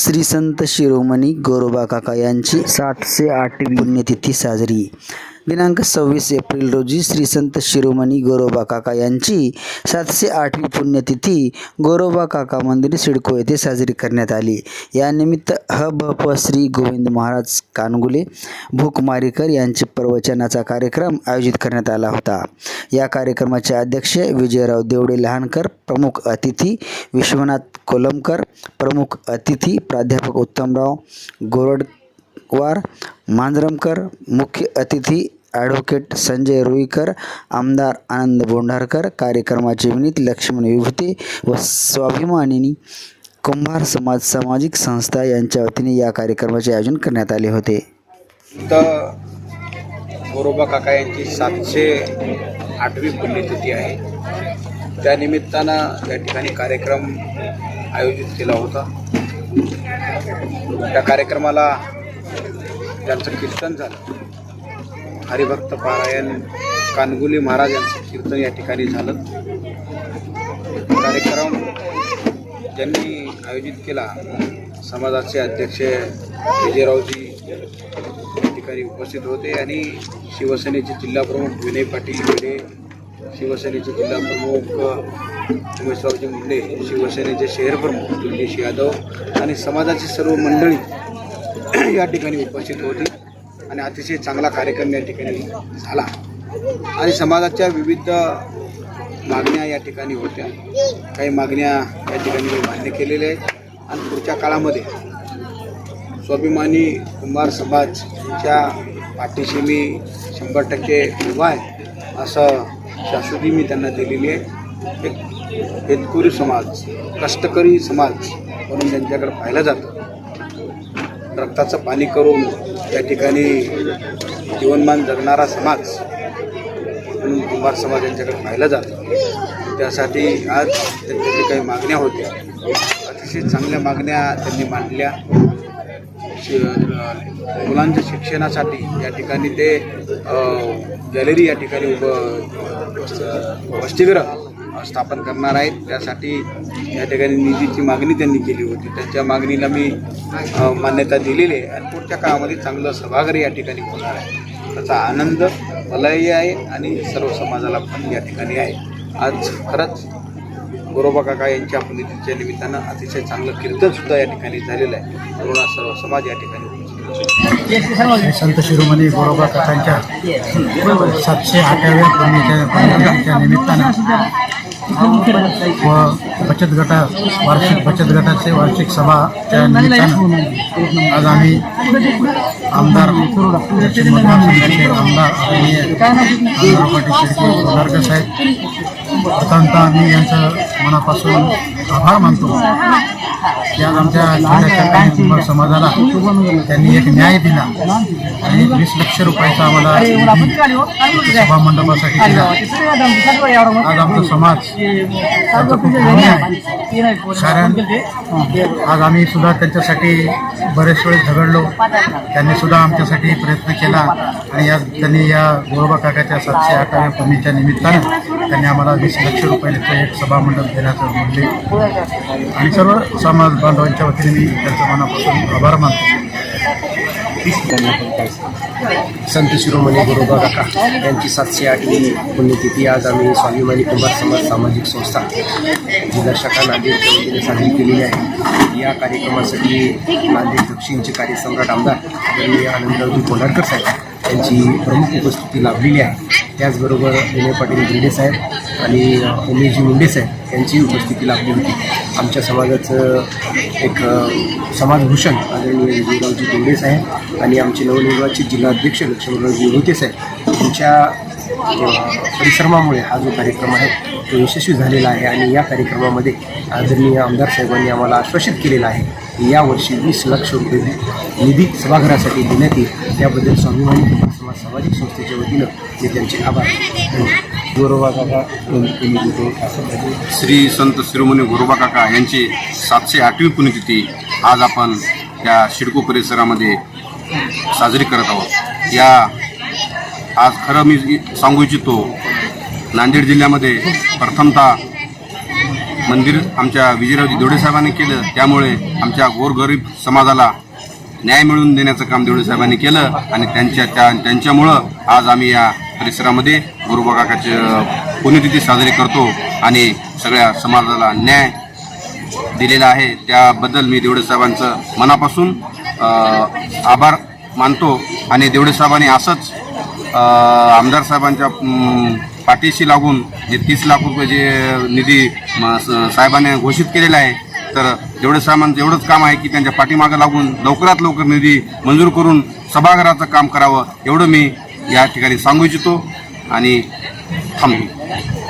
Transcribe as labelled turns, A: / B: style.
A: श्री संत शिरोमणी गोरोबा काका यांची 708वी पुण्यतिथी साजरी। दिनांक 26 एप्रिल रोजी श्री संत शिरोमणी गोरोबा काका यांची 708वी पुण्यतिथी गोरोबा काका मंदिर सिडको येथे साजरी करण्यात आली। यानिमित्त ह.भ.प. श्री गोविंद महाराज कानगुले भूकमारीकर यांचे प्रवचनाचा कार्यक्रम आयोजित करण्यात आला होता। या कार्यक्रमाचे अध्यक्ष विजयराव देवडे लहानकर, प्रमुख अतिथी विश्वनाथ कोलमकर, प्रमुख अतिथी प्राध्यापक उत्तमराव गोरडवार मांजरमकर, मुख्य अतिथी ॲडव्होकेट संजय रुईकर, आमदार आनंद बोंढारकर, कार्यक्रमाचे विनीत लक्ष्मण विभूते व स्वाभिमानी कुंभार समाज सामाजिक संस्था यांच्या वतीने या कार्यक्रमाचे आयोजन करण्यात आले होते।
B: गोरोबा काका यांची 708वी पुण्यतिथी आहे। त्यानिमित्तानं या ठिकाणी कार्यक्रम आयोजित केला होता। त्या कार्यक्रमाला ज्यांचं कीर्तन झालं, हरिभक्त पारायण कानगुले महाराज यांचं कीर्तन या ठिकाणी झालं। कार्यक्रम ज्यांनी आयोजित केला समाजाचे अध्यक्ष विजयरावजी या ठिकाणी उपस्थित होते आणि शिवसेनेचे जिल्हाप्रमुख विनय पाटील भिडे, शिवसेनेचे जिल्हाप्रमुख उमेशरावजी मुंडे, शिवसेनेचे शहर प्रमुख दिनेश यादव आणि समाजाची सर्व मंडळी या ठिकाणी उपस्थित होती आणि अतिशय चांगला कार्यक्रम या ठिकाणी झाला आणि समाजाच्या विविध मागण्या या ठिकाणी होत्या। काही मागण्या या ठिकाणी मान्य केलेल्या आहेत आणि पुढच्या काळामध्ये स्वाभिमानी कुंभार समाजच्या पाठीशी मी 100% उभा आहे असं शाश्वती मी त्यांना दिलेली आहे। एक शेतकरी समाज, कष्टकरी समाज म्हणून त्यांच्याकडे पाहिलं जातं। रक्ताचं पाणी करून त्या ठिकाणी जीवनमान जगणारा समाज म्हणून कुंभार समाज यांच्याकडे पाहिलं जातं। त्यासाठी आज त्यांच्या काही मागण्या होत्या, अतिशय चांगल्या मागण्या त्यांनी मांडल्या। मुलांच्या शिक्षणासाठी या ठिकाणी ते गॅलरी या ठिकाणी वसतिगृह स्थापन करणार आहेत। त्यासाठी या ठिकाणी निधीची मागणी त्यांनी केली होती। त्यांच्या मागणीला मी मान्यता दिलेली आहे आणि पुढच्या काळामध्ये चांगलं सभागृह या ठिकाणी होणार आहे। त्याचा आनंद मलाही आहे आणि सर्व समाजाला पण या ठिकाणी आहे। आज खरंच गोरोबा काका यांच्या पुण्यतिथीच्या निमित्तानं अतिशय चांगलं कीर्तनसुद्धा या ठिकाणी झालेलं आहे। सर्व समाज या ठिकाणी
C: संत शिरोमणी गोरोबा काकांच्या 708व्या पुण्यतिथीच्या निमित्तानं व वार्षिक बचत गटाचे वार्षिक सभाच्या निमित्तानं आज आम्ही आमदार दक्षिण मतदारसंघाचे आमदार गोरडवार साहेब, प्रथमतः आम्ही यांचं मनापासून आभार मानतो की आज आमच्या छोट्याशा कुंभार समाजाला त्यांनी एक न्याय दिला आणि 20 लाख रुपयाचा आम्हाला सभा मंडपासाठी दिला। आज आमचा समाज त्यांचा खूप ऋणी आहे, कारण आज आम्ही सुद्धा त्यांच्यासाठी बरेच वेळ झगडलो। त्यांनी सुद्धा आमच्यासाठी प्रयत्न केला आणि आज त्यांनी या गोरोबा काकाच्या 708व्या पुण्यच्या निमित्तानं त्यांनी आम्हाला 20 लाख रुपयाचं एक सभा मंडप देण्याचं म्हणले आणि सर्व समाज बांधवांच्या वतीने मी त्यांचं मनापासून आभार मानतो।
D: संत शिरोमणी गोरोबा काका यांची 708वी पुण्यतिथी आज आम्ही स्वाभिमानी कुंभार समाज सामाजिक संस्था जिल्हा शाखा नांदेडच्या वतीने साजरी केलेली आहे। या कार्यक्रमासाठी नांदेड दक्षिणचे कार्यसम्राट आमदार आदरणीय आनंदरावजी बोंढारकर साहेब यांची प्रमुख उपस्थिती लाभलेली आहे। त्याचबरोबर विनय पाटील भिडे साहेब आणि उमेशजी मुंडे साहेब यांची उपस्थिती लाभली होती। आमच्या समाजाचं एक समाजभूषण आदरणीय विजयरावजी देवडे साहेब आणि आमचे नवनिर्वाचित जिल्हाध्यक्ष लक्ष्मणरावजी विभूते साहेब यांच्या परिश्रमामुळे हा जो कार्यक्रम आहे तो यशस्वी झालेला आहे आणि या कार्यक्रमामध्ये आदरणीय आमदार साहेबांनी आम्हाला आश्वासित केलेलं आहे की यावर्षी 20 लाख रुपये निधी सभागृहासाठी देण्यात येईल। त्याबद्दल स्वाभिमानी कुंभार समाज सामाजिक संस्थेच्या वतीनं मी त्यांचे आभार गोरोबा काका
E: श्री संत शिरोमणी गोरोबा काका यांची 708वी पुण्यतिथी आज आपण या सिडको परिसरामध्ये साजरी करत आहोत। या आज खरं मी सांगू इच्छितो, नांदेड जिल्ह्यामध्ये प्रथमतः मंदिर आमच्या विजयरावजी देवडे साहेबांनी केलं, त्यामुळे आमच्या गोरगरीब समाजाला न्याय मिळवून देण्याचं काम देवडे साहेबांनी केलं आणि त्यांच्यामुळं आज आम्ही या परिसरामध्ये गोरोबा काकाची पुण्यतिथी साजरी करतो आणि सगळ्या समाजाला न्याय दिलेला आहे. त्याबद्दल मी देवडे साहेबांचं मनापासून आभार मानतो आणि देवडे साहेबांनी असंच आमदार साहेबांच्या पाठीशी लागून जे 30 लाख रुपये जे निधी साहेबांनी घोषित केलेला आहे, तर देवडे साहेबांचं एवढंच काम आहे की त्यांच्या पाठीमागं लागून लवकरात लवकर निधी मंजूर करून सभागृहाचं काम करावं, एवढं मी या ठिकाणी सांगू इच्छितो आणि थांबतो.